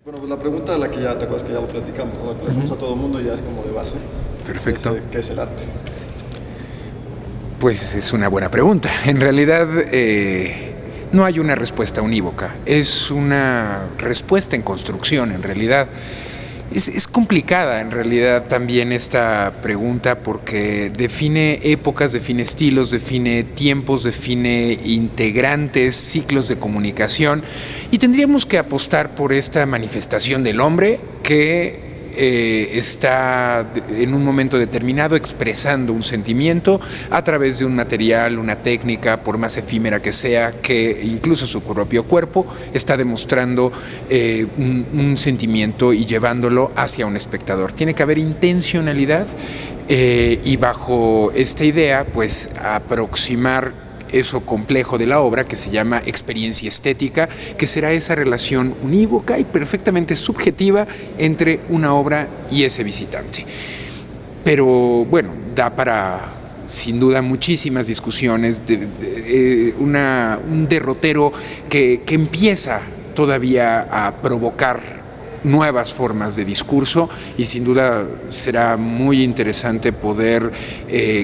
Bueno, pues la pregunta de la que ya te acuerdas que ya lo platicamos, ¿no? La que le hacemos a todo el mundo ya es como de base. Perfecto. ¿Qué es el arte? Pues es una buena pregunta. En realidad no hay una respuesta unívoca. Es una respuesta en construcción, en realidad. Es complicada en realidad también esta pregunta porque define épocas, define estilos, define tiempos, define integrantes, ciclos de comunicación y tendríamos que apostar por esta manifestación del hombre que está en un momento determinado expresando un sentimiento a través de un material, una técnica, por más efímera que sea, que incluso su propio cuerpo está demostrando un sentimiento y llevándolo hacia un espectador. Tiene que haber intencionalidad y bajo esta idea, pues aproximar eso complejo de la obra que se llama experiencia estética, que será esa relación unívoca y perfectamente subjetiva entre una obra y ese visitante. Pero bueno, da para sin duda muchísimas discusiones, un derrotero que empieza todavía a provocar nuevas formas de discurso y sin duda será muy interesante poder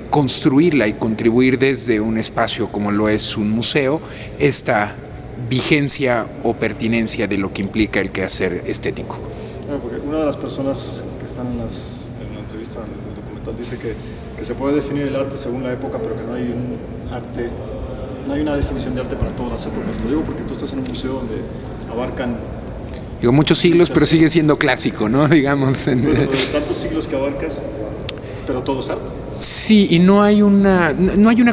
construirla y contribuir desde un espacio como lo es un museo esta vigencia o pertinencia de lo que implica el quehacer estético. Bueno, porque una de las personas que están en la entrevista, en el documental, dice que se puede definir el arte según la época, pero que no hay un arte, no hay una definición de arte para todas las épocas. Lo digo porque tú estás en un museo donde abarcan muchos siglos, pero sigue siendo clásico, ¿no? Digamos. Pues, tantos siglos que abarcas, pero todo es arte. Sí, y no hay una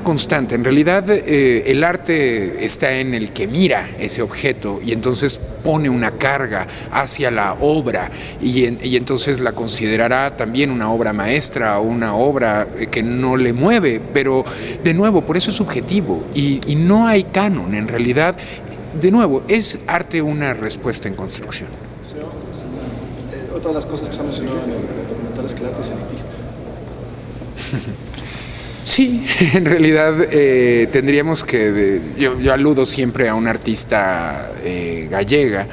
constante. En realidad, el arte está en el que mira ese objeto y entonces pone una carga hacia la obra y entonces la considerará también una obra maestra o una obra que no le mueve. Pero, de nuevo, por eso es subjetivo y no hay canon. En realidad, de nuevo, es arte una respuesta en construcción. Otra de las cosas que se ha mencionado en el documental es que el arte es elitista. Sí, en realidad tendríamos que, yo aludo siempre a una artista gallega,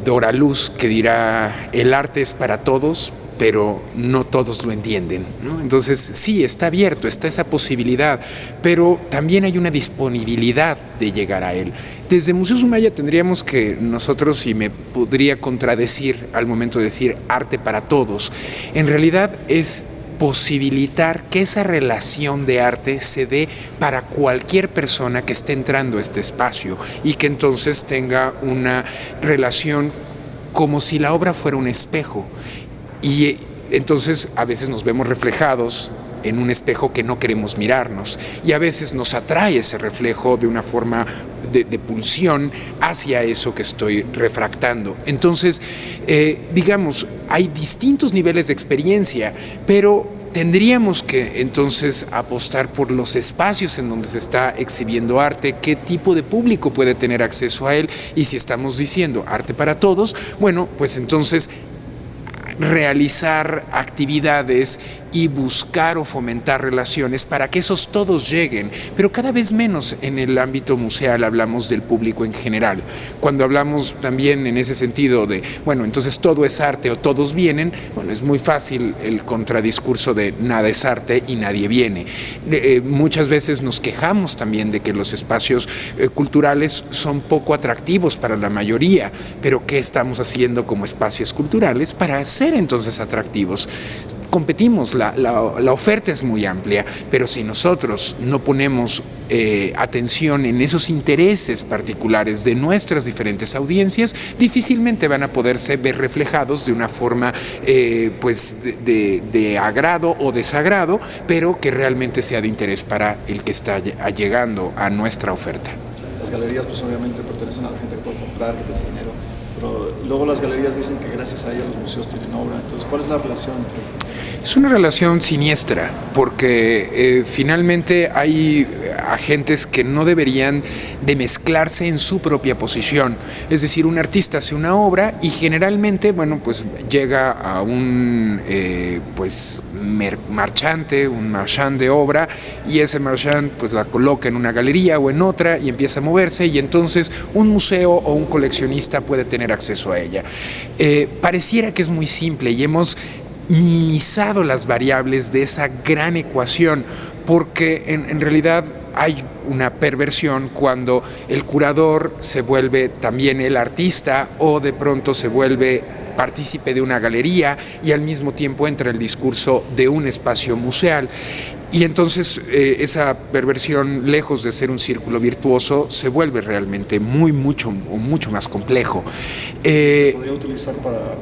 Dora Luz, que dirá, el arte es para todos, pero no todos lo entienden, ¿no? Entonces, sí, está abierto, está esa posibilidad, pero también hay una disponibilidad de llegar a él. Desde Museo Sumaya tendríamos que nosotros, y me podría contradecir al momento de decir arte para todos, en realidad es posibilitar que esa relación de arte se dé para cualquier persona que esté entrando a este espacio y que entonces tenga una relación como si la obra fuera un espejo. Y entonces a veces nos vemos reflejados en un espejo que no queremos mirarnos y a veces nos atrae ese reflejo de una forma de pulsión hacia eso que estoy refractando. Entonces, digamos, hay distintos niveles de experiencia, pero tendríamos que entonces apostar por los espacios en donde se está exhibiendo arte, qué tipo de público puede tener acceso a él y si estamos diciendo arte para todos, bueno, pues entonces realizar actividades y buscar o fomentar relaciones para que esos todos lleguen, pero cada vez menos en el ámbito museal hablamos del público en general. Cuando hablamos también en ese sentido de, bueno, entonces todo es arte o todos vienen, bueno, es muy fácil el contradiscurso de nada es arte y nadie viene. Muchas veces nos quejamos también de que los espacios culturales son poco atractivos para la mayoría, pero ¿qué estamos haciendo como espacios culturales para ser entonces atractivos? Competimos, la oferta es muy amplia, pero si nosotros no ponemos atención en esos intereses particulares de nuestras diferentes audiencias, difícilmente van a poderse ver reflejados de una forma pues de agrado o desagrado, pero que realmente sea de interés para el que está llegando a nuestra oferta. Las galerías pues obviamente pertenecen a la gente que puede comprar, que tiene dinero, pero luego las galerías dicen que gracias a ellas los museos tienen obra. Entonces, ¿cuál es la relación entre...? Es una relación siniestra, porque finalmente hay agentes que no deberían de mezclarse en su propia posición. Es decir, un artista hace una obra y generalmente, bueno, pues llega a un, pues marchante, un marchand de obra, y ese marchand pues la coloca en una galería o en otra y empieza a moverse, y entonces un museo o un coleccionista puede tener acceso a ella. Pareciera que es muy simple y hemos minimizado las variables de esa gran ecuación, porque en realidad hay una perversión cuando el curador se vuelve también el artista, o de pronto se vuelve partícipe de una galería y al mismo tiempo entra el discurso de un espacio museal. Y entonces esa perversión, lejos de ser un círculo virtuoso, se vuelve realmente mucho más complejo. Se podría utilizar para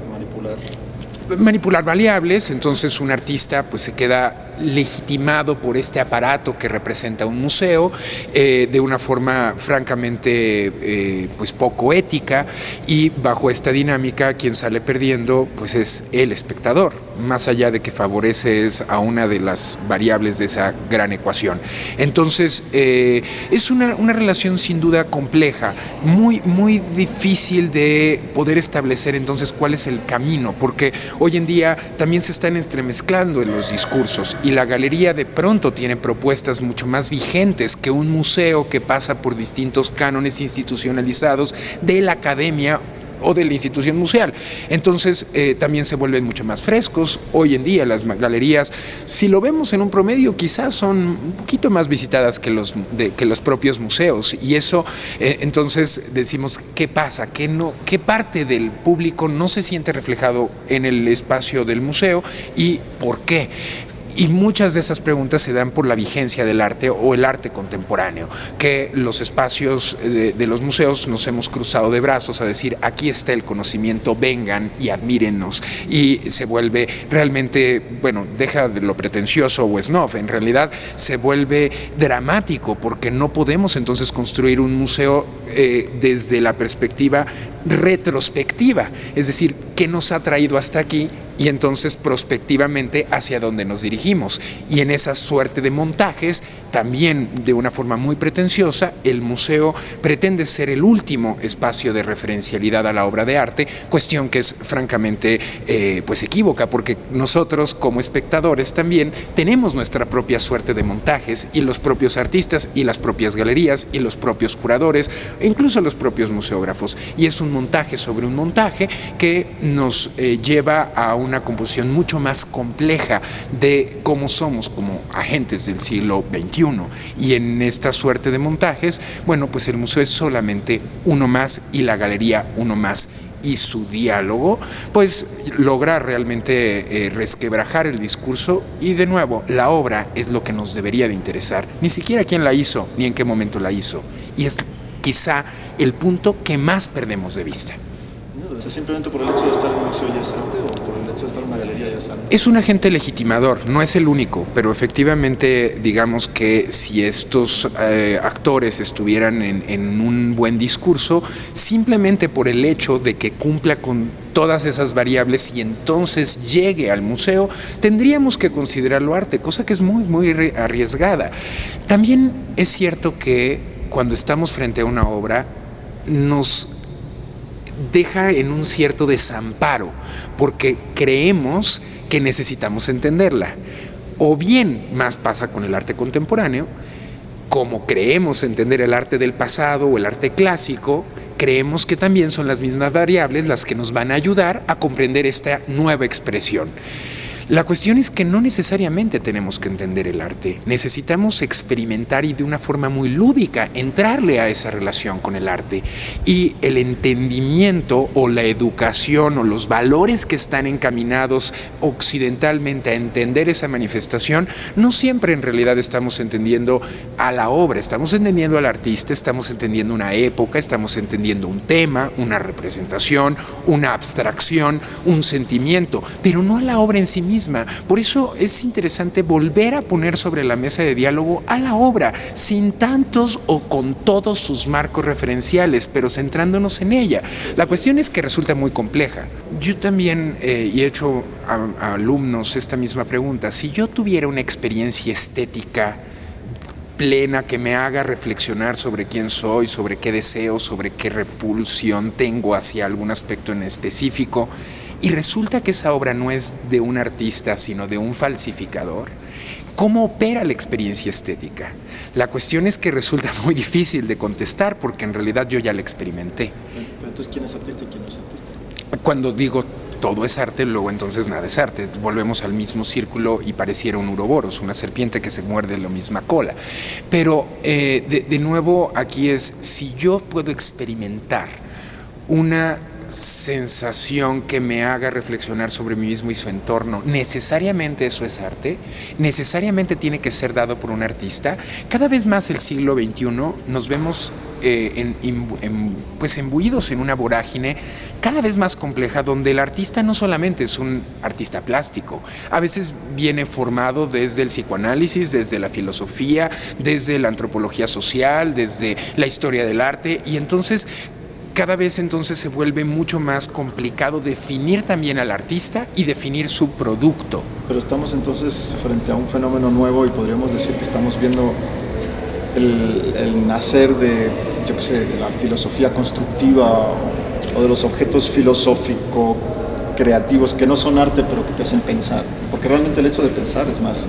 manipular variables. Entonces un artista pues se queda legitimado por este aparato que representa un museo de una forma francamente pues poco ética, y bajo esta dinámica quien sale perdiendo pues es el espectador, más allá de que favorece a una de las variables de esa gran ecuación. Entonces es una relación sin duda compleja, muy difícil de poder establecer entonces cuál es el camino, porque hoy en día también se están entremezclando en los discursos, y la galería de pronto tiene propuestas mucho más vigentes que un museo que pasa por distintos cánones institucionalizados de la academia o de la institución museal. Entonces también se vuelven mucho más frescos. Hoy en día las galerías, si lo vemos en un promedio, quizás son un poquito más visitadas que los propios museos, y eso entonces decimos, ¿qué pasa? ¿Qué parte del público no se siente reflejado en el espacio del museo y por qué? Y muchas de esas preguntas se dan por la vigencia del arte o el arte contemporáneo, que los espacios de los museos nos hemos cruzado de brazos a decir, aquí está el conocimiento, vengan y admírennos, y se vuelve realmente, bueno, deja de lo pretencioso o snob, en realidad se vuelve dramático, porque no podemos entonces construir un museo desde la perspectiva retrospectiva, es decir, ¿qué nos ha traído hasta aquí? Y entonces prospectivamente hacia dónde nos dirigimos. Y en esa suerte de montajes, también de una forma muy pretenciosa, el museo pretende ser el último espacio de referencialidad a la obra de arte, cuestión que es francamente pues equívoca, porque nosotros como espectadores también tenemos nuestra propia suerte de montajes, y los propios artistas y las propias galerías y los propios curadores e incluso los propios museógrafos, y es un montaje sobre un montaje que nos lleva a una composición mucho más compleja de cómo somos como agentes del siglo XXI. Y en esta suerte de montajes, bueno, pues el museo es solamente uno más y la galería uno más, y su diálogo pues logra realmente resquebrajar el discurso, y de nuevo la obra es lo que nos debería de interesar, ni siquiera quién la hizo ni en qué momento la hizo, y es quizá el punto que más perdemos de vista. O sea, simplemente por el hecho de estar en un museo ya es arte, o por el hecho de estar en una galería ya es arte. Es un agente legitimador, no es el único, pero efectivamente digamos que si estos actores estuvieran en un buen discurso, simplemente por el hecho de que cumpla con todas esas variables y entonces llegue al museo, tendríamos que considerarlo arte, cosa que es muy arriesgada. También es cierto que cuando estamos frente a una obra nos deja en un cierto desamparo, porque creemos que necesitamos entenderla. O bien, más pasa con el arte contemporáneo, como creemos entender el arte del pasado o el arte clásico, creemos que también son las mismas variables las que nos van a ayudar a comprender esta nueva expresión. La cuestión es que no necesariamente tenemos que entender el arte, necesitamos experimentar y de una forma muy lúdica entrarle a esa relación con el arte, y el entendimiento o la educación o los valores que están encaminados occidentalmente a entender esa manifestación, no siempre en realidad estamos entendiendo a la obra, estamos entendiendo al artista, estamos entendiendo una época, estamos entendiendo un tema, una representación, una abstracción, un sentimiento, pero no a la obra en sí misma. Por eso es interesante volver a poner sobre la mesa de diálogo a la obra, sin tantos o con todos sus marcos referenciales, pero centrándonos en ella. La cuestión es que resulta muy compleja. Yo también y he hecho a alumnos esta misma pregunta: si yo tuviera una experiencia estética plena que me haga reflexionar sobre quién soy, sobre qué deseo, sobre qué repulsión tengo hacia algún aspecto en específico, y resulta que esa obra no es de un artista, sino de un falsificador, ¿cómo opera la experiencia estética? La cuestión es que resulta muy difícil de contestar porque en realidad yo ya la experimenté. Pero entonces, ¿quién es artista y quién no es artista? Cuando digo todo es arte, luego entonces nada es arte. Volvemos al mismo círculo y pareciera un uroboros, una serpiente que se muerde la misma cola. Pero de nuevo aquí es, si yo puedo experimentar una sensación que me haga reflexionar sobre mí mismo y su entorno, ¿necesariamente eso es arte? ¿Necesariamente tiene que ser dado por un artista? Cada vez más el siglo XXI nos vemos pues imbuidos en una vorágine cada vez más compleja, donde el artista no solamente es un artista plástico, a veces viene formado desde el psicoanálisis, desde la filosofía, desde la antropología social, desde la historia del arte, y entonces cada vez entonces se vuelve mucho más complicado definir también al artista y definir su producto. Pero estamos entonces frente a un fenómeno nuevo y podríamos decir que estamos viendo el nacer de, yo qué sé, de la filosofía constructiva o de los objetos filosófico-creativos que no son arte pero que te hacen pensar. Porque realmente el hecho de pensar es más...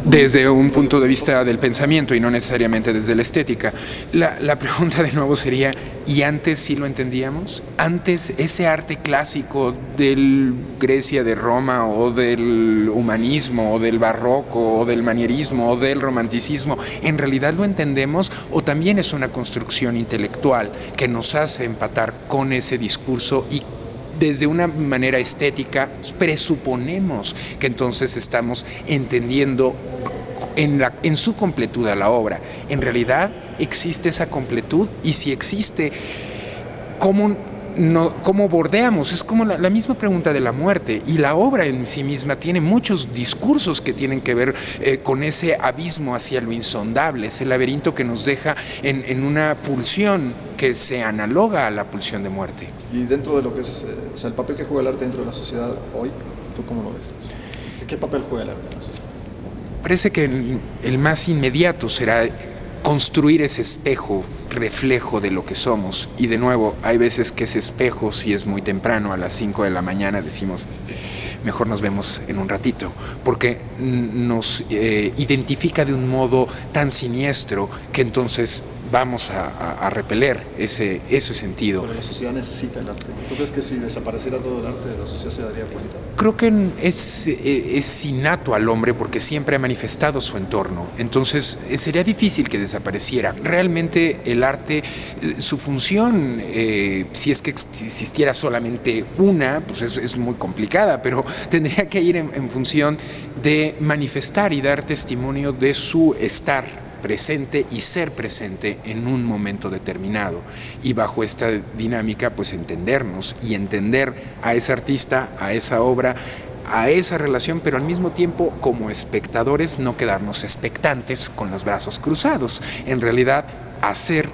Desde un punto de vista del pensamiento y no necesariamente desde la estética. La pregunta de nuevo sería, ¿y antes sí lo entendíamos? Antes ese arte clásico del Grecia, de Roma, o del humanismo, o del barroco, o del manierismo, o del romanticismo, ¿en realidad lo entendemos o también es una construcción intelectual que nos hace empatar con ese discurso y desde una manera estética presuponemos que entonces estamos entendiendo en su completud a la obra? En realidad existe esa completud, y si existe, ¿cómo bordeamos? Es como la misma pregunta de la muerte, y la obra en sí misma tiene muchos discursos que tienen que ver con ese abismo hacia lo insondable, ese laberinto que nos deja en una pulsión que se analoga a la pulsión de muerte. Y dentro de lo que es, o sea, el papel que juega el arte dentro de la sociedad hoy, ¿tú cómo lo ves? ¿Qué papel juega el arte en la sociedad? Parece que el más inmediato será construir ese espejo, reflejo de lo que somos. Y de nuevo, hay veces que ese espejo, si es muy temprano, a las 5 de la mañana, decimos, mejor nos vemos en un ratito, porque nos identifica de un modo tan siniestro que entonces vamos a repeler ese sentido. Pero la sociedad necesita el arte. ¿Tú crees que si desapareciera todo el arte, la sociedad se daría cuenta? Creo que es innato al hombre porque siempre ha manifestado su entorno. Entonces sería difícil que desapareciera. Realmente el arte, su función, si es que existiera solamente una, pues es muy complicada, pero tendría que ir en función de manifestar y dar testimonio de su estar presente y ser presente en un momento determinado, y bajo esta dinámica pues entendernos y entender a ese artista, a esa obra, a esa relación, pero al mismo tiempo como espectadores no quedarnos expectantes con los brazos cruzados, en realidad hacer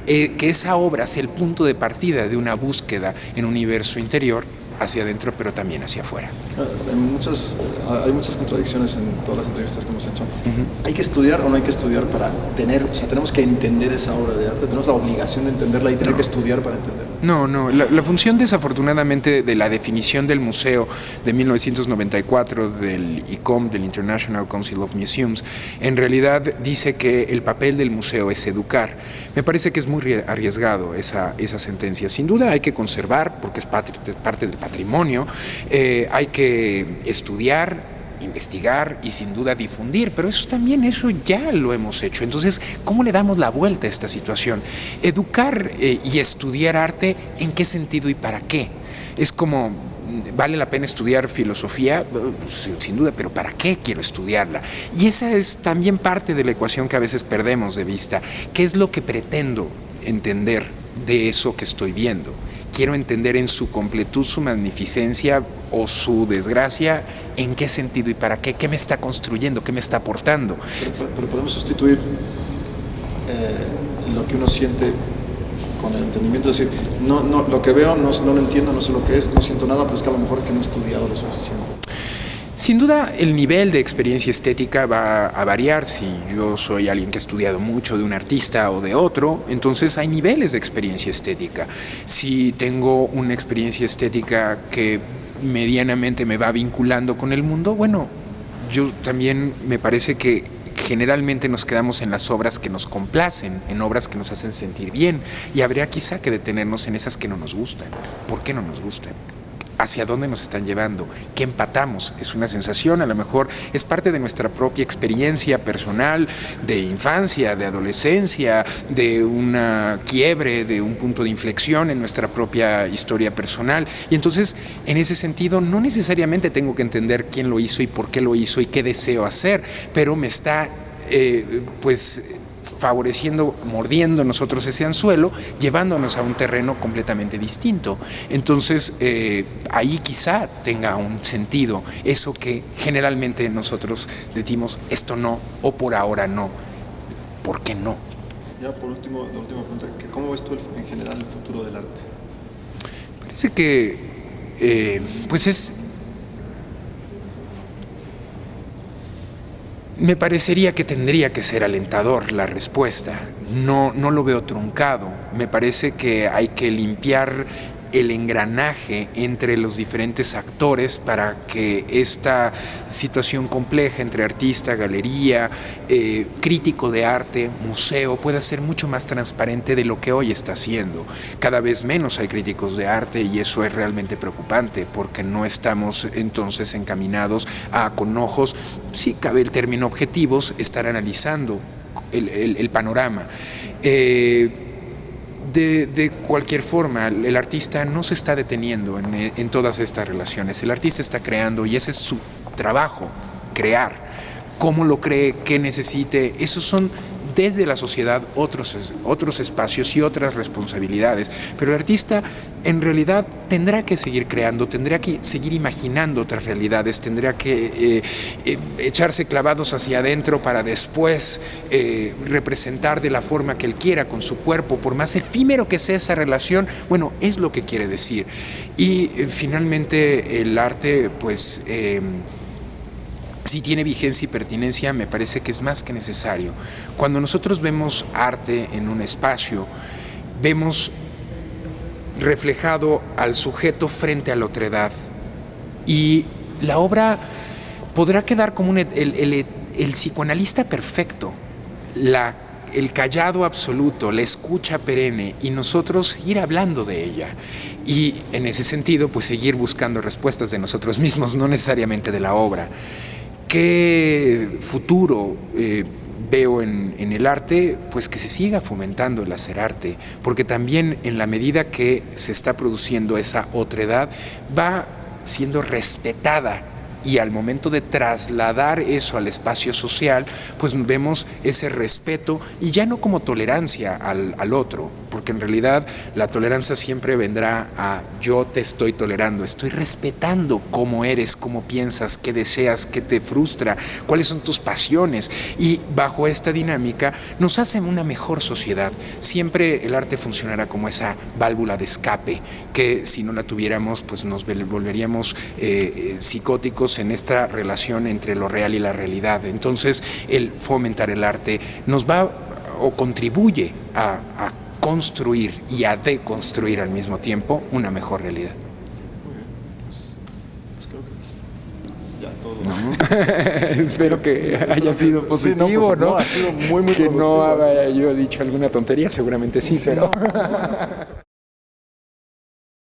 que esa obra sea el punto de partida de una búsqueda en un universo interior hacia adentro, pero también hacia afuera. Hay muchas contradicciones en todas las entrevistas que hemos hecho. ¿Hay que estudiar o no hay que estudiar para tener, o sea, tenemos que entender esa obra de arte, tenemos la obligación de entenderla y tener que estudiar para entenderla? No, la función desafortunadamente de la definición del museo de 1994 del ICOM, del International Council of Museums, en realidad dice que el papel del museo es educar. Me parece que es muy arriesgado esa sentencia. Sin duda hay que conservar, porque es parte del patrimonio, hay que estudiar, investigar y sin duda difundir, pero eso ya lo hemos hecho. Entonces, ¿cómo le damos la vuelta a esta situación? Educar y estudiar arte, ¿en qué sentido y para qué? Es como, ¿vale la pena estudiar filosofía? Sin duda, pero ¿para qué quiero estudiarla? Y esa es también parte de la ecuación que a veces perdemos de vista. ¿Qué es lo que pretendo entender de eso que estoy viendo? Quiero entender en su completud su magnificencia o su desgracia, ¿en qué sentido y para qué? ¿Qué me está construyendo? ¿Qué me está aportando? Pero podemos sustituir lo que uno siente con el entendimiento, es decir, no, lo que veo no lo entiendo, no sé lo que es, no siento nada, pero es que a lo mejor es que no he estudiado lo suficiente. Sin duda, el nivel de experiencia estética va a variar. Si yo soy alguien que ha estudiado mucho de un artista o de otro, entonces hay niveles de experiencia estética. Si tengo una experiencia estética que medianamente me va vinculando con el mundo, bueno, yo también me parece que generalmente nos quedamos en las obras que nos complacen, en obras que nos hacen sentir bien, y habría quizá que detenernos en esas que no nos gustan. ¿Por qué no nos gustan? ¿Hacia dónde nos están llevando? ¿Qué empatamos? Es una sensación, a lo mejor es parte de nuestra propia experiencia personal, de infancia, de adolescencia, de una quiebre, de un punto de inflexión en nuestra propia historia personal. Y entonces, en ese sentido, no necesariamente tengo que entender quién lo hizo y por qué lo hizo y qué deseo hacer, pero me está, favoreciendo, mordiendo nosotros ese anzuelo, llevándonos a un terreno completamente distinto. Entonces, ahí quizá tenga un sentido eso que generalmente nosotros decimos, esto no, o por ahora no. ¿Por qué no? Ya por último, la última pregunta, ¿cómo ves tú en general el futuro del arte? Parece que, me parecería que tendría que ser alentador la respuesta. No lo veo truncado. Me parece que hay que limpiar el engranaje entre los diferentes actores para que esta situación compleja entre artista, galería, crítico de arte, museo, pueda ser mucho más transparente de lo que hoy está haciendo. Cada vez menos hay críticos de arte y eso es realmente preocupante porque no estamos entonces encaminados a, con ojos, si cabe el término objetivos, estar analizando el panorama. De cualquier forma, el artista no se está deteniendo en todas estas relaciones. El artista está creando y ese es su trabajo, crear. ¿Cómo lo cree? ¿Qué necesite? Esos son desde la sociedad otros espacios y otras responsabilidades. Pero el artista en realidad tendrá que seguir creando, tendrá que seguir imaginando otras realidades, tendrá que echarse clavados hacia adentro para después representar de la forma que él quiera con su cuerpo, por más efímero que sea esa relación, bueno, es lo que quiere decir. Y finalmente el arte, pues, si tiene vigencia y pertinencia, me parece que es más que necesario. Cuando nosotros vemos arte en un espacio, vemos reflejado al sujeto frente a la otredad. Y la obra podrá quedar como el psicoanalista perfecto, el callado absoluto, la escucha perenne, y nosotros ir hablando de ella. Y en ese sentido, pues seguir buscando respuestas de nosotros mismos, no necesariamente de la obra. ¿Qué futuro veo en el arte? Pues que se siga fomentando el hacer arte, porque también en la medida que se está produciendo esa otredad, va siendo respetada. Y al momento de trasladar eso al espacio social, pues vemos ese respeto y ya no como tolerancia al otro, porque en realidad la tolerancia siempre vendrá a yo te estoy tolerando, estoy respetando cómo eres, cómo piensas, qué deseas, qué te frustra, cuáles son tus pasiones, y bajo esta dinámica nos hace una mejor sociedad. Siempre el arte funcionará como esa válvula de escape que si no la tuviéramos, pues nos volveríamos psicóticos en esta relación entre lo real y la realidad. Entonces, el fomentar el arte nos va o contribuye a construir y a deconstruir al mismo tiempo una mejor realidad. Pues creo que ya todo. ¿No? Espero que haya sido positivo, sí, ¿no? Ha sido muy que productivo. no haya yo dicho alguna tontería, seguramente sí, Sí, pero... no.